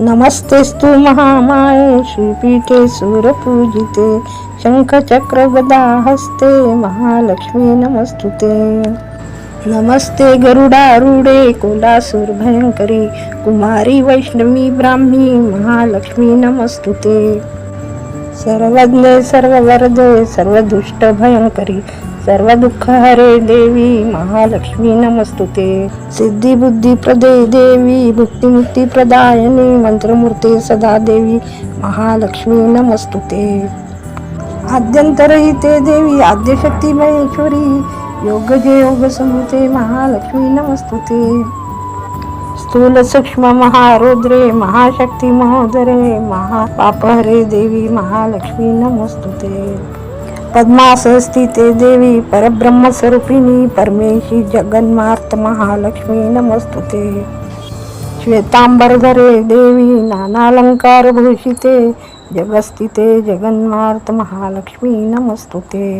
नमस्तेस्तु महामाये श्रीपीठे सूरपूजिते शंखचक्र गदा हस्ते महालक्ष्मी नमस्तुते। नमस्ते गरुडारूढे कोलासूर भयंकरी कुमारी वैष्णवी ब्राह्मी महालक्ष्मी नमस्तुते। सर्वज्ञे सर्ववरदे सर्वदुष्ट भयंकरी सर्व दुःख हरे देवी महालक्ष्मी नमस्तुते। सिद्धी बुद्धी प्रदे देवी भुक्ती मुक्ती प्रदायिनी मंत्रमूर्ते सदा देवी महालक्ष्मी नमस्तुते। आद्यंतरहिते देवी आद्यशक्ती महेश्वरी योग जे योग संयुते महालक्ष्मी नमस्तुते। स्थूल सूक्ष्म महारुद्रे महाशक्ती महोदरे महापापहरे देवी महालक्ष्मी नमस्तुते। पद्मासनस्थिते देवी परब्रह्म स्वरूपिणी परमेशी जगन्मार्त महालक्ष्मी नमस्तुते। श्वेतांबरधरे देवी नानालंकार भूषिते जगस्थिते जगन्मार्त महालक्ष्मी नमस्तुते।